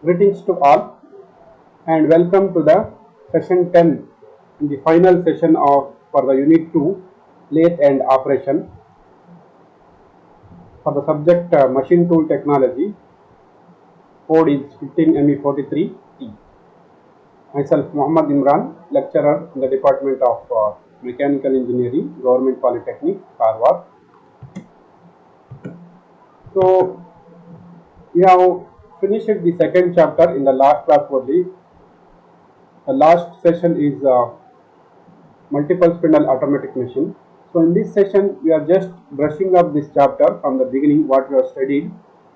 Greetings to all and welcome to the session 10 in the final session of for the unit 2 lathe and operation for the subject machine tool technology. Code is 15ME43T. Myself Muhammad Imran, lecturer in the Department of Mechanical Engineering, Government Polytechnic, Karwar. So we have finished the second chapter in the last class only. The last session is multiple spindle automatic machine. So in this session we are just brushing up this chapter from the beginning, what we have studied,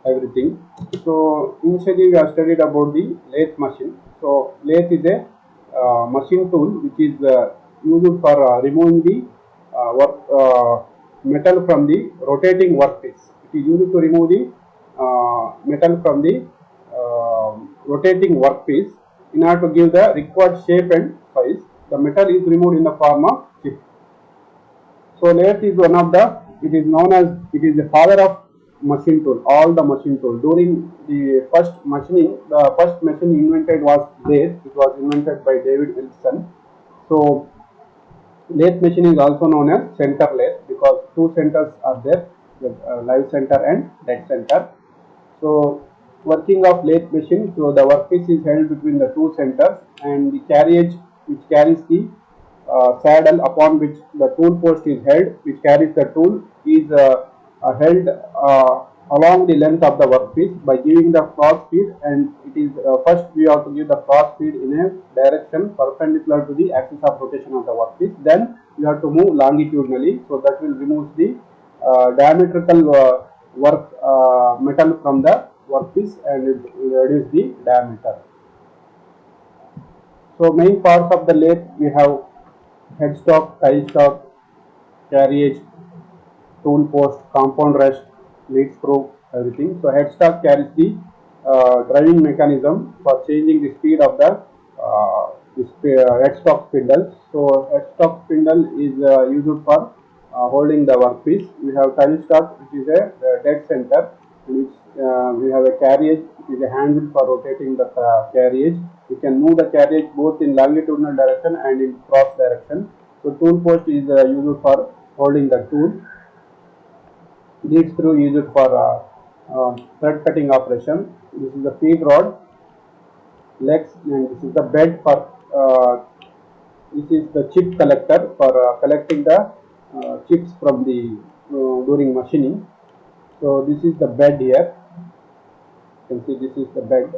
everything. So initially we have studied about the lathe machine. So lathe is a machine tool which is used for removing the metal from the rotating workpiece. It is used to remove the metal from the rotating workpiece in order to give the required shape and size. The metal is removed in the form of chip. So lathe is one of the, it is known as, it is the father of machine tool, all the machine tool. During the first machining, the first machine invented was lathe. It was invented by David Wilson. So lathe machine is also known as center lathe because two centers are there, the live center and dead center. So working of lathe machine, so the workpiece is held between the two centers and the carriage which carries the saddle upon which the tool post is held, which carries the tool, is held along the length of the workpiece by giving the cross feed, and it is first we have to give the cross feed in a direction perpendicular to the axis of rotation of the workpiece. Then you have to move longitudinally, so that will remove the diametrical work metal from the workpiece and it will reduce the diameter. So main parts of the lathe we have headstock, tailstock, carriage, tool post, compound rest, lead screw, everything. So headstock carries the driving mechanism for changing the speed of the headstock spindle. So headstock spindle is used for holding the workpiece. We have tailstock, which is a dead center, in which we have a carriage, which is a handle for rotating the carriage. We can move the carriage both in longitudinal direction and in cross direction. So tool post is used for holding the tool. Lead screw used for thread cutting operation. This is the feed rod, legs, and this is the bed for this is the chip collector for collecting the chips from the during machining. So this is the bed here. You can see this is the bed.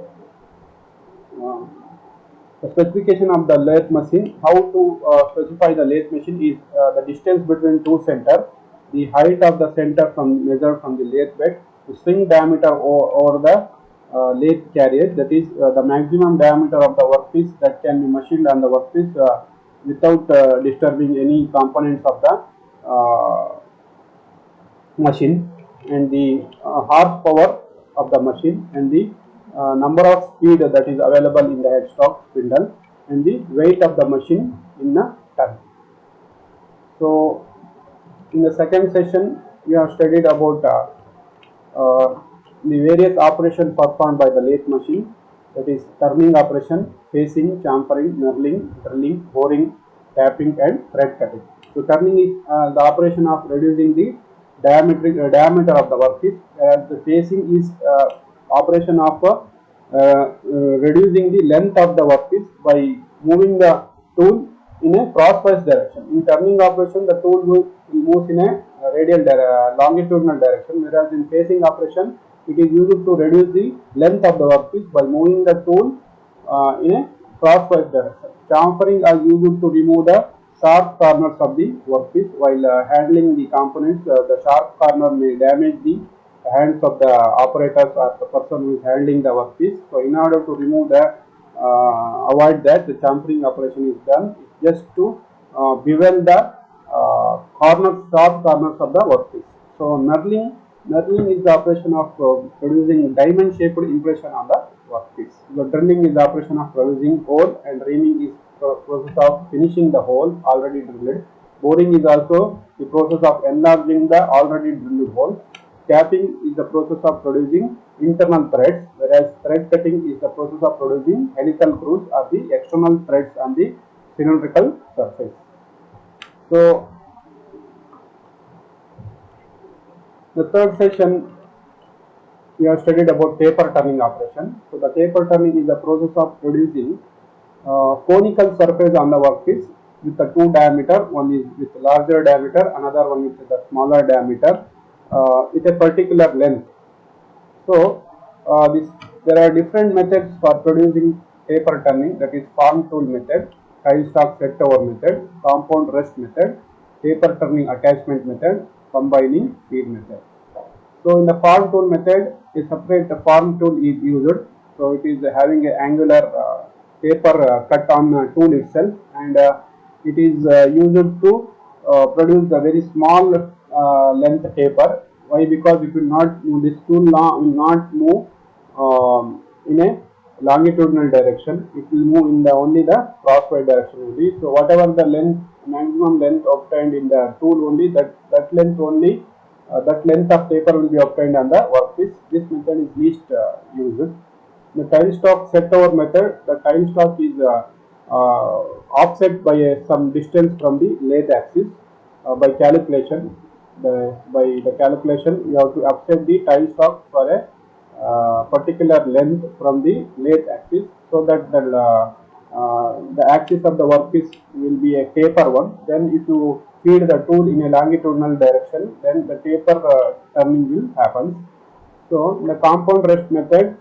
The specification of the lathe machine. How to specify the lathe machine is the distance between two centers, the height of the center from measured from the lathe bed, the swing diameter over the lathe carriage, that is the maximum diameter of the workpiece that can be machined on the workpiece without disturbing any components of the machine, and the horsepower of the machine, and the number of speed that is available in the headstock spindle, and the weight of the machine in a ton. So in the second session we have studied about the various operations performed by the lathe machine, that is turning operation, facing, chamfering, knurling, drilling, boring, tapping, and thread cutting. So turning is the operation of reducing the diameter of the workpiece, whereas the facing is operation of reducing the length of the workpiece by moving the tool in a crosswise direction. In turning operation, the tool moves in a radial longitudinal direction, whereas in facing operation, it is used to reduce the length of the workpiece by moving the tool in a crosswise direction. Chamfering are used to remove the sharp corners of the workpiece. While handling the components, the sharp corner may damage the hands of the operators or the person who is handling the workpiece. So in order to remove that, avoid that, the chamfering operation is done. It's just to bevel the sharp corners of the workpiece. So knurling is the operation of producing diamond shaped impression on the workpiece. So drilling is the operation of producing hole, and reaming is the process of finishing the hole already drilled. Boring is also the process of enlarging the already drilled hole. Tapping is the process of producing internal threads, whereas thread cutting is the process of producing helical grooves or the external threads on the cylindrical surface. So the third session we have studied about taper turning operation. So the taper turning is the process of producing conical surface on the workpiece with the two diameter. One is with larger diameter, another one with the smaller diameter with a particular length. So there are different methods for producing taper turning, that is farm tool method, tile stock set over method, compound rest method, taper turning attachment method, combining feed method. So in the farm tool method, a separate farm tool is used. So it is having an angular taper cut on tool itself, and it is used to produce a very small length taper. Why? Because it will not move, this tool will not move in a longitudinal direction. It will move in the only the crosswise direction only. So whatever the length, maximum length obtained in the tool only, that length only, that length of taper will be obtained on the workpiece. This method is least used. The tile stock set over method, the tile stock is offset by some distance from the lathe axis by calculation. By the calculation, you have to offset the tile stock for a particular length from the lathe axis, so that the axis of the workpiece will be a taper one. Then if you feed the tool in a longitudinal direction, then the taper turning will happen. So in the compound rest method,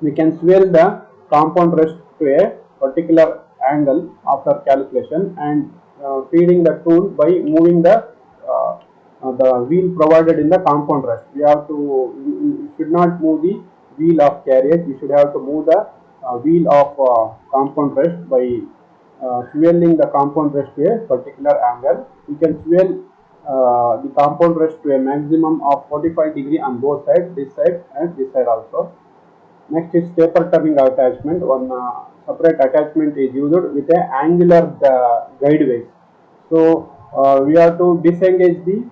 we can swell the compound rest to a particular angle after calculation, and feeding the tool by moving the wheel provided in the compound rest. We have to, we should not move the wheel of carriage, we should have to move the wheel of compound rest by swelling the compound rest to a particular angle. We can swell the compound rest to a maximum of 45 degree on both sides, this side and this side also. Next is taper turning attachment. One separate attachment is used with an angular guideways. So we have to disengage the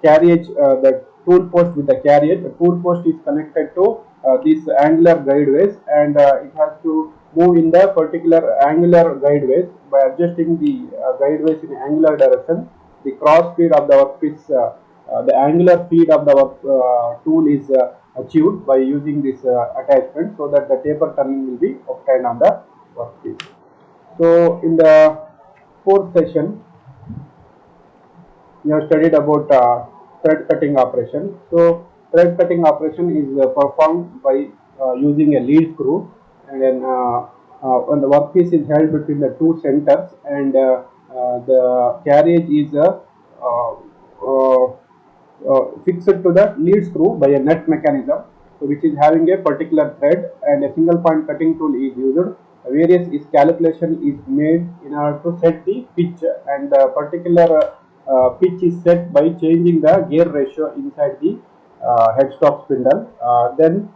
carriage, the tool post with the carriage. The tool post is connected to this angular guideways, and it has to move in the particular angular guideways. By adjusting the guideways in angular direction, the cross feed of the workpiece, the angular feed of the tool is achieved by using this attachment, so that the taper turning will be obtained on the workpiece. So in the fourth session, we have studied about thread cutting operation. So thread cutting operation is performed by using a lead screw, and then when the workpiece is held between the two centers, and the carriage is fixed to the lead screw by a nut mechanism, so which is having a particular thread, and a single point cutting tool is used. Various calculation is made in order to set the pitch, and the particular pitch is set by changing the gear ratio inside the headstock spindle. Then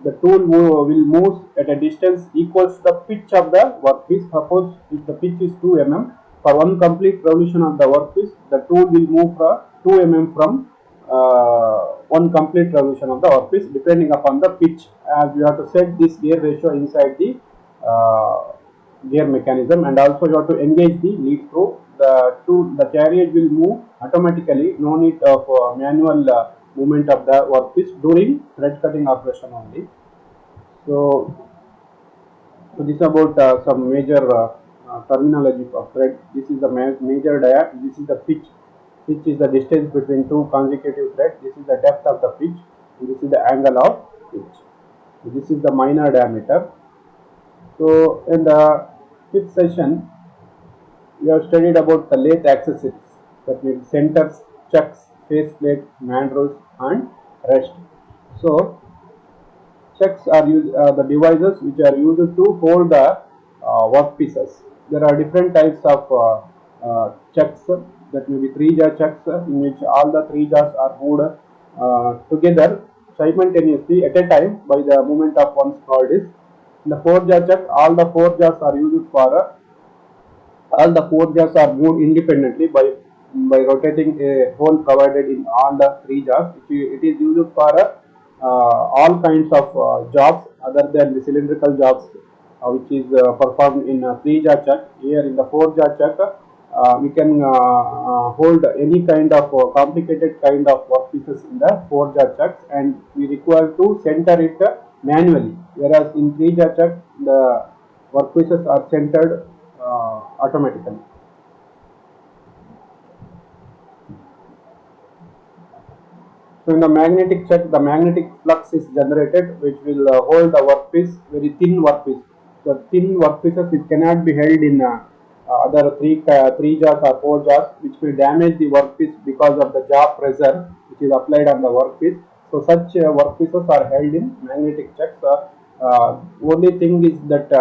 the tool will move at a distance equals to the pitch of the workpiece. Suppose if the pitch is 2 mm, for one complete revolution of the workpiece, the tool will move for 2 mm from one complete revolution of the workpiece, depending upon the pitch. As you have to set this gear ratio inside the gear mechanism, and also you have to engage the lead screw. The carriage will move automatically, no need of manual movement of the workpiece during thread cutting operation only. So this is about some major terminology of thread. This is the major dia. This is the pitch. Pitch is the distance between two consecutive threads. This is the depth of the pitch. And this is the angle of pitch. This is the minor diameter. So in the fifth session, we have studied about the lathe accessories, that means centers, chucks, faceplate, mandrels, and rest. So chucks are the devices which are used to hold the workpieces. There are different types of chucks. That may be 3-jaw chucks, in which all the 3 jaws are moved together simultaneously at a time by the movement of one scroll disc. In the 4-jaw chuck, all the 4 jaws are used for all the 4 jaws are moved independently by by rotating a hole provided in all the three jobs. It is used for all kinds of jobs other than the cylindrical jobs, which is performed in a 3-jaw chuck. Here in the 4-jaw chuck, we can hold any kind of complicated kind of workpieces in the 4-jaw chucks, and we require to center it manually, whereas in 3-jaw chuck the workpieces are centered automatically. So in the magnetic chuck, the magnetic flux is generated, which will hold the workpiece, very thin workpiece. So thin workpieces which cannot be held in other three jaws or 4 jaws, which will damage the workpiece because of the jaw pressure which is applied on the workpiece. So such workpieces are held in magnetic chucks. Only thing is that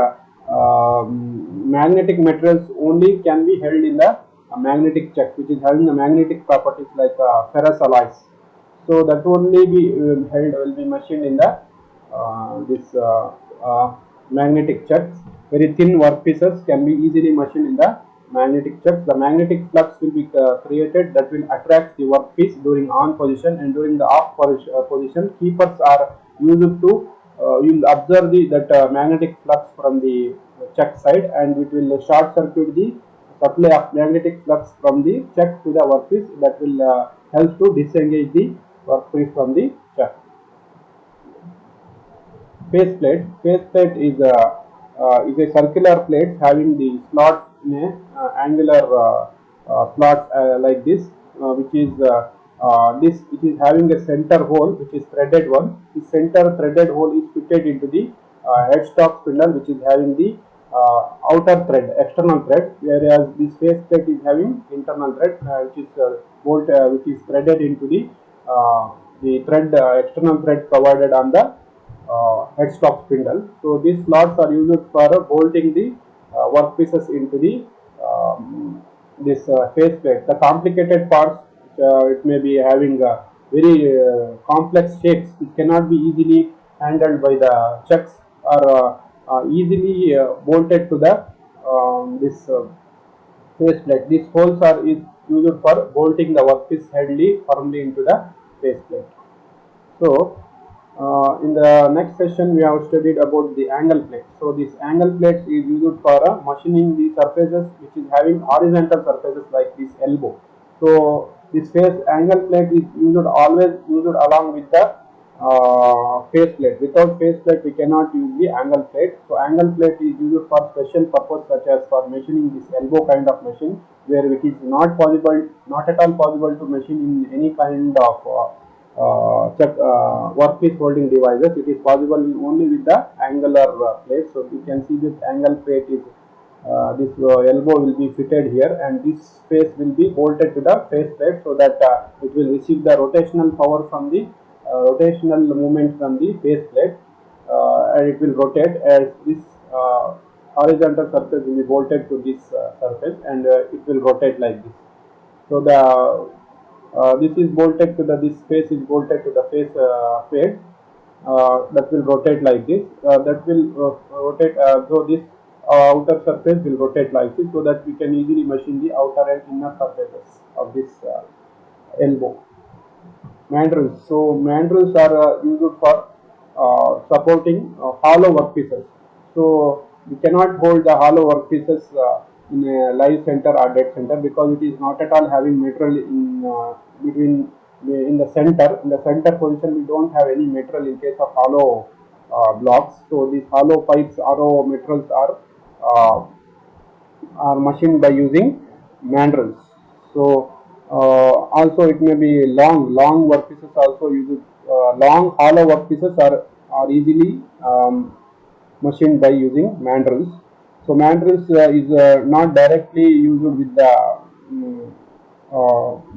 magnetic materials only can be held in the magnetic chuck, which is having the magnetic properties like ferrous alloys. So that only be will be machined in the this magnetic chucks. Very thin workpieces can be easily machined in the magnetic chucks. The magnetic flux will be created that will attract the workpiece during on position, and during the off position. Keepers are used to you will observe that magnetic flux from the chuck side, and it will short circuit the supply of magnetic flux from the chuck to the workpiece. That will help to disengage the workpiece from the chuck. Faceplate. Faceplate is a circular plate having the slots in a angular slots like this, which is this. It is having a center hole which is threaded one. The center threaded hole is fitted into the headstock spindle, which is having the outer thread, external thread, whereas this faceplate is having internal thread, which is which is threaded into the thread external thread provided on the headstock spindle. So these slots are used for bolting the workpieces into the this faceplate. The complicated parts, it may be having very complex shapes, it cannot be easily handled by the chucks, or easily bolted to the this faceplate. These holes are is used for bolting the workpiece heavily firmly into the faceplate. So in the next session we have studied about the angle plate. So this angle plate is used for machining the surfaces which is having horizontal surfaces like this elbow. So this face angle plate is always used along with the face plate. Without face plate we cannot use the angle plate. So angle plate is used for special purpose, such as for machining this elbow kind of machine, where it is not at all possible to machine in any kind of workpiece holding devices. It is possible only with the angular plate. So you can see this angle plate is this elbow will be fitted here, and this face will be bolted to the face plate, so that it will receive the rotational power from the rotational movement from the face plate, and it will rotate as this horizontal surface will be bolted to this surface, and it will rotate like this. So the this is bolted to the this face is bolted to the face plate, that will rotate like this. That will rotate. So this outer surface will rotate like this, so that we can easily machine the outer and inner surfaces of this elbow. Mandrels. So mandrels are used for supporting hollow workpieces. So we cannot hold the hollow workpieces in a live center or dead center, because it is not at all having material in between in the center. In the center position, we don't have any material in case of hollow blocks. So these hollow pipes, hollow materials are machined by using mandrels. So also it may be long workpieces also used. Long hollow workpieces are easily machined by using mandrels. So mandrels is not directly used with the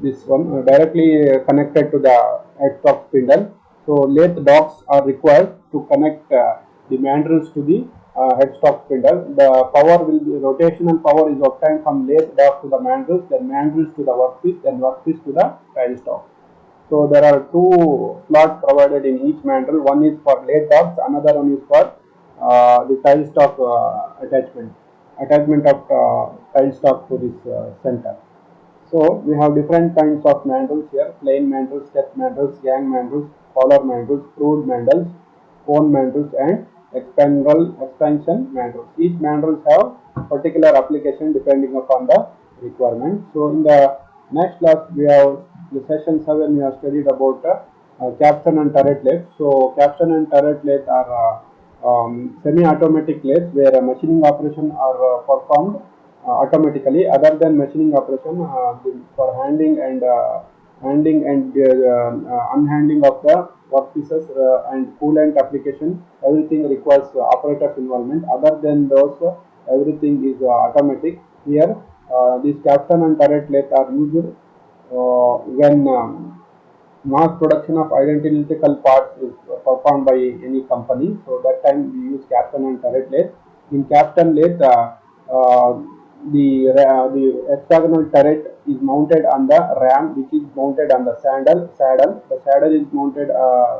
this one directly connected to the headstock spindle. So lathe docks are required to connect the mandrels to the headstock spindle. The power will be rotational power is obtained from lathe dock to the mandrels, then mandrels to the workpiece, then workpiece to the tailstock. So there are two slots provided in each mandrel. One is for lathe docks, another one is for the tailstock attachment of tailstock to this center. So we have different kinds of mandrels here: plain mandrels, step mandrels, gang mandrels, collar mandrels, crude mandrels, cone mandrels, and expansion mandrels. Each mandrels have particular application depending upon the requirement. So in the next class we have the session 7 we have studied about capstan and turret lathe. So capstan and turret lathe are semi-automatic lathes where a machining operation are performed automatically. Other than machining operation, for handling and unhandling of the workpieces and coolant application, everything requires operator's involvement. Other than those, everything is automatic. Here, these capstan and turret lathe are used when mass production of identical parts is performed by any company. So that time we use capstan and turret lathe. In capstan lathe, the hexagonal turret is mounted on the ram, which is mounted on the saddle. The saddle is mounted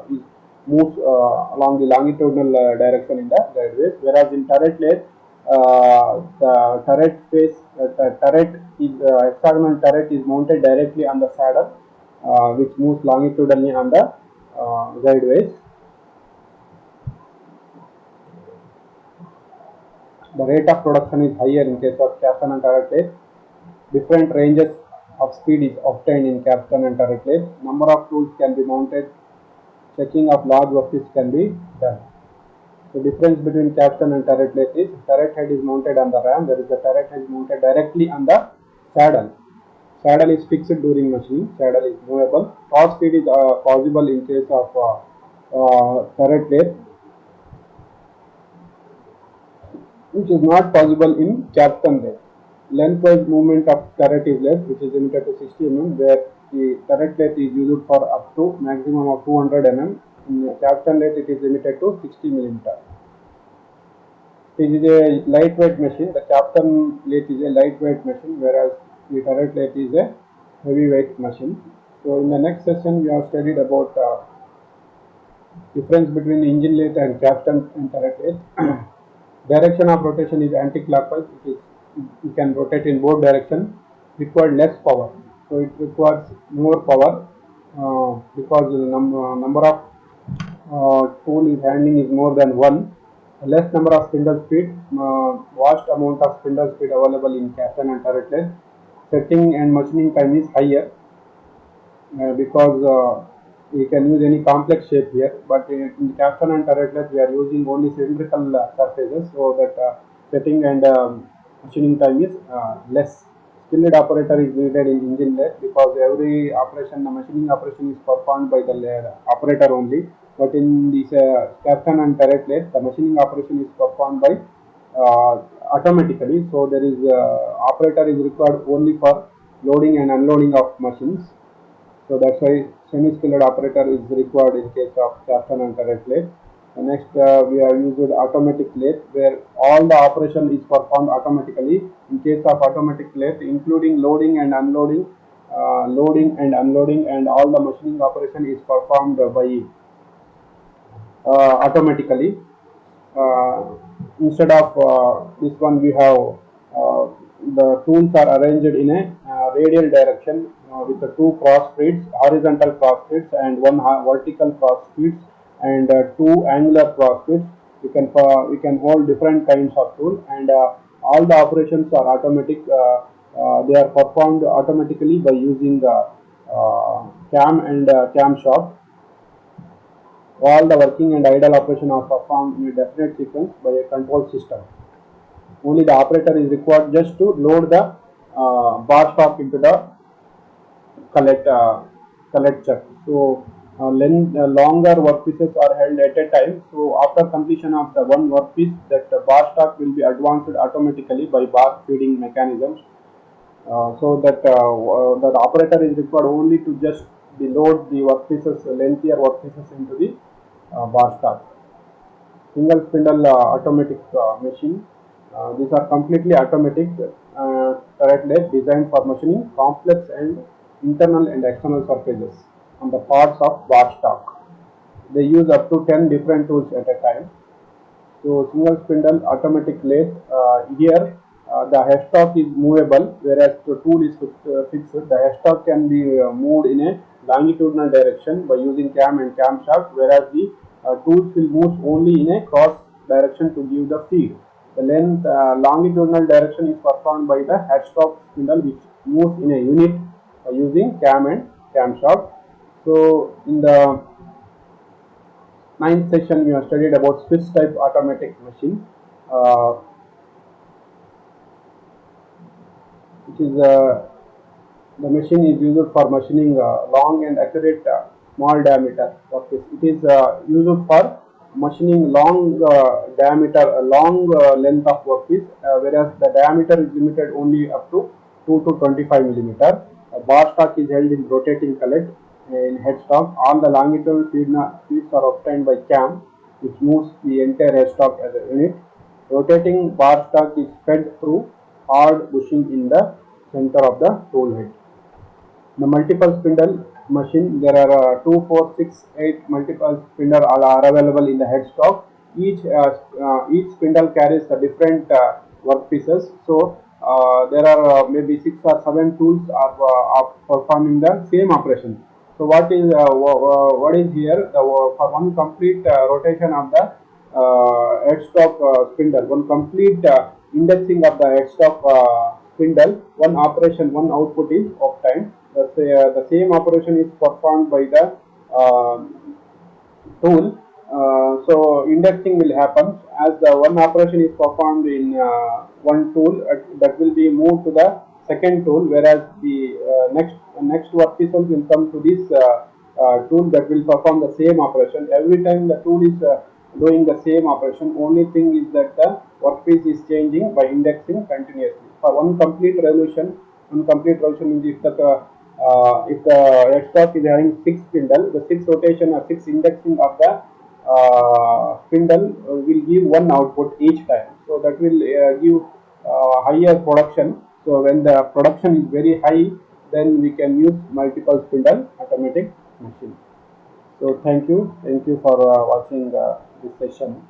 is moves along the longitudinal direction in the guideways. Whereas in turret lathe, the turret face, turret is hexagonal turret is mounted directly on the saddle, which moves longitudinally on the guideways. The rate of production is higher in case of capstan and turret lathe. Different ranges of speed is obtained in capstan and turret lathe. Number of tools can be mounted. Checking of large workpiece can be done. The difference between capstan and turret lathe is turret head is mounted on the ram, whereas the turret head is mounted directly on the saddle. Saddle is fixed during machining. Saddle is movable. Top speed is possible in case of turret lathe, which is not possible in capstan lathe. Lengthwise movement of turret is less, which is limited to 60 mm, where the turret lathe is used for up to maximum of 200 mm. In capstan lathe, it is limited to 60 mm. It is a lightweight machine. The capstan lathe is a lightweight machine, whereas the turret lathe is a heavyweight machine. So in the next session, we have studied about difference between engine lathe and capstan and turret lathe. Direction of rotation is anti-clockwise. You can rotate in both directions. Required less power, so it requires more power because the number of tool is handling is more than one. Less number of spindle speed, vast amount of spindle speed available in capstan and turret lathe. Setting and machining time is higher because we can use any complex shape here, but in capstan and turret lathe we are using only cylindrical surfaces, so that setting and machining time is less. Skilled operator is needed in engine lathe because every operation, the machining operation is performed by the operator only, but in this capstan and turret lathe the machining operation is performed by automatically, so there is operator is required only for loading and unloading of machines. So that's why semi-skilled operator is required in case of capstan and turret lathe. Next, we have used automatic lathe, where all the operation is performed automatically. In case of automatic lathe, including loading and unloading, and all the machining operation is performed by automatically. Instead of this one, we have the tools are arranged in a radial direction with the two cross feeds, horizontal cross feeds, and one vertical cross feeds, and two angular cross feeds. We can hold different kinds of tool, and all the operations are automatic. They are performed automatically by using cam and camshaft. All the working and idle operation are performed in a definite sequence by a control system. Only the operator is required just to load the bar stock into the collector. So longer workpieces are held at a time. So after completion of the one workpiece, that bar stock will be advanced automatically by bar feeding mechanisms. So that the operator is required only to just load the workpieces, lengthier workpieces into the bar stock. Single spindle automatic machine. These are completely automatic turret lathe designed for machining complex and internal and external surfaces on the parts of bar stock. They use up to 10 different tools at a time. So single spindle automatic lathe, here the headstock is movable, whereas the tool is fixed. The headstock can be moved in a longitudinal direction by using cam and camshaft, whereas the tools will move only in a cross direction to give the feed. The length longitudinal direction is performed by the headstock spindle, which moves in a unit using cam and camshaft. So in the ninth session, we have studied about Swiss type automatic machine, which is the machine is used for machining long and accurate small diameter workpiece. It is used for machining long diameter, long length of workpiece, whereas the diameter is limited only up to 2 to 25 millimeter. Bar stock is held in rotating collet in headstock. All the longitudinal feeds are obtained by cam, which moves the entire headstock as a unit. Rotating bar stock is fed through hard bushing in the center of the tool head. The multiple spindle machine, there are 2, 4, 6, 8 multiple spindle are available in the headstock. Each spindle carries the different workpieces. So there are maybe 6 or 7 tools are performing the same operation. So what is here? For one complete rotation of the headstock spindle, one complete indexing of the headstock spindle, one operation, one output is obtained. The same operation is performed by the tool. So indexing will happen as the one operation is performed in one tool, that will be moved to the second tool, whereas the next workpiece will come to this tool that will perform the same operation. Every time the tool is doing the same operation, only thing is that the workpiece is changing by indexing continuously. For one complete resolution means if the headstock is having 6 spindle, the 6 rotation or 6 indexing of the spindle will give one output each time. So that will give higher production. So when the production is very high, then we can use multiple spindle automatic machine. So thank you for watching this session.